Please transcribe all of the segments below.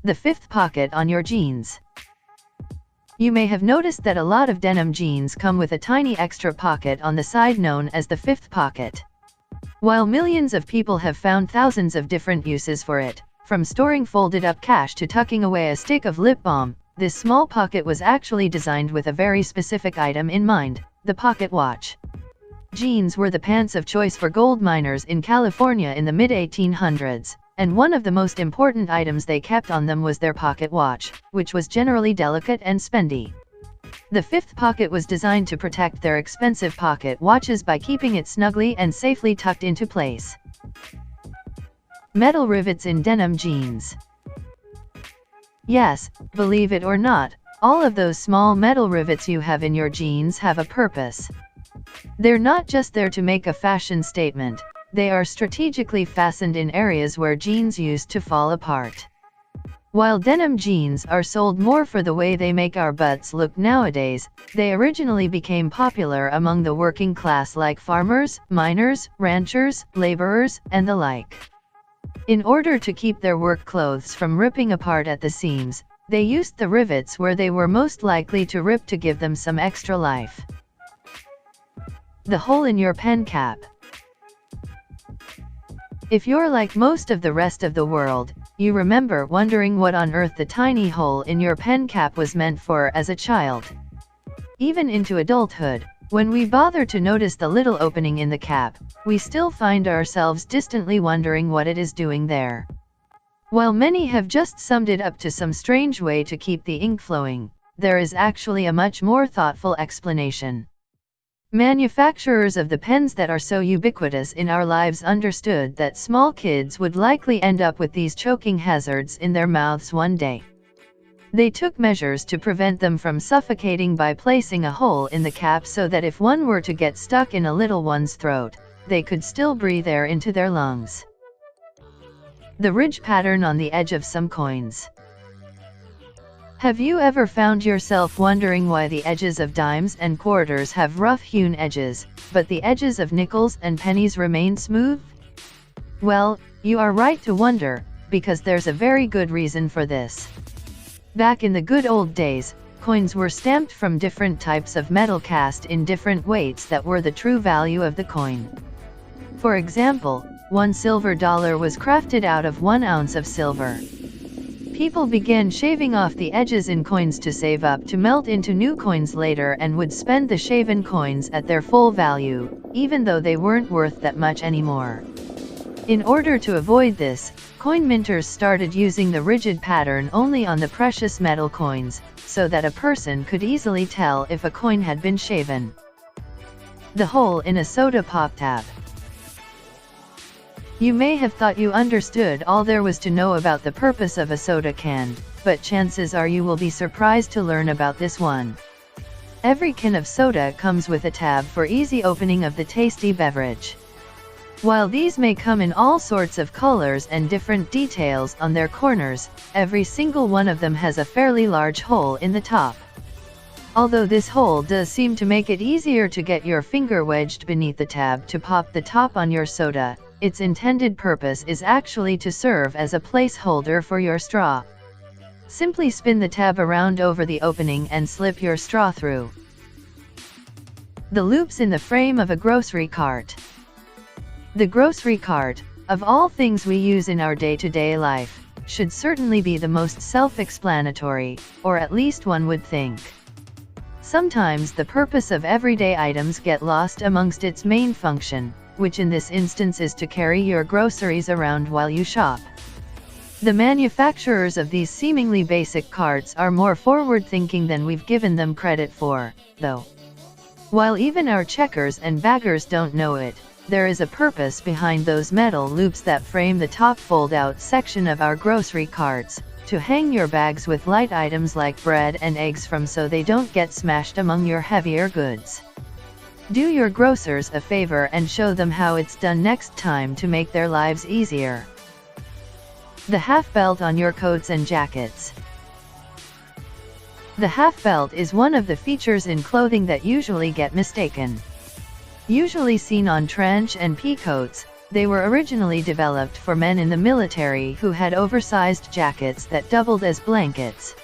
The fifth pocket on your jeans. You may have noticed that a lot of denim jeans come with a tiny extra pocket on the side known as the fifth pocket. While millions of people have found thousands of different uses for it, from storing folded up cash to tucking away a stick of lip balm, this small pocket was actually designed with a very specific item in mind: the pocket watch. Jeans were the pants of choice for gold miners in California in the mid-1800s, and one of the most important items they kept on them was their pocket watch, which was generally delicate and spendy. The fifth pocket was designed to protect their expensive pocket watches by keeping it snugly and safely tucked into place. Metal rivets in denim jeans. Yes, believe it or not, all of those small metal rivets you have in your jeans have a purpose. They're not just there to make a fashion statement, they are strategically fastened in areas where jeans used to fall apart. While denim jeans are sold more for the way they make our butts look nowadays, they originally became popular among the working class like farmers, miners, ranchers, laborers, and the like. In order to keep their work clothes from ripping apart at the seams, they used the rivets where they were most likely to rip to give them some extra life. The hole in your pen cap. If you're like most of the rest of the world, you remember wondering what on earth the tiny hole in your pen cap was meant for as a child. Even into adulthood, when we bother to notice the little opening in the cap, we still find ourselves distantly wondering what it is doing there. While many have just summed it up to some strange way to keep the ink flowing, there is actually a much more thoughtful explanation. Manufacturers of the pens that are so ubiquitous in our lives understood that small kids would likely end up with these choking hazards in their mouths one day. They took measures to prevent them from suffocating by placing a hole in the cap so that if one were to get stuck in a little one's throat, they could still breathe air into their lungs. The ridge pattern on the edge of some coins. Have you ever found yourself wondering why the edges of dimes and quarters have rough-hewn edges, but the edges of nickels and pennies remain smooth? Well, you are right to wonder, because there's a very good reason for this. Back in the good old days, coins were stamped from different types of metal cast in different weights that were the true value of the coin. For example, $1 silver was crafted out of 1 ounce of silver. People began shaving off the edges in coins to save up to melt into new coins later and would spend the shaven coins at their full value, even though they weren't worth that much anymore. In order to avoid this, coin minters started using the rigid pattern only on the precious metal coins, so that a person could easily tell if a coin had been shaven. The hole in a soda pop tab. You may have thought you understood all there was to know about the purpose of a soda can, but chances are you will be surprised to learn about this one. Every can of soda comes with a tab for easy opening of the tasty beverage. While these may come in all sorts of colors and different details on their corners, every single one of them has a fairly large hole in the top. Although this hole does seem to make it easier to get your finger wedged beneath the tab to pop the top on your soda, its intended purpose is actually to serve as a placeholder for your straw. Simply spin the tab around over the opening and slip your straw through. The loops in the frame of a grocery cart. The grocery cart, of all things we use in our day-to-day life, should certainly be the most self-explanatory, or at least one would think. Sometimes the purpose of everyday items get lost amongst its main function, which in this instance is to carry your groceries around while you shop. The manufacturers of these seemingly basic carts are more forward-thinking than we've given them credit for, though. While even our checkers and baggers don't know it, there is a purpose behind those metal loops that frame the top fold-out section of our grocery carts, to hang your bags with light items like bread and eggs from so they don't get smashed among your heavier goods. Do your grocers a favor and show them how it's done next time to make their lives easier. The half belt on your coats and jackets. The half belt is one of the features in clothing that usually get mistaken. Usually seen on trench and pea coats, They were originally developed for men in the military who had oversized jackets that doubled as blankets.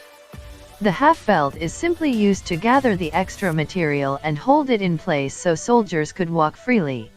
The half belt is simply used to gather the extra material and hold it in place so soldiers could walk freely.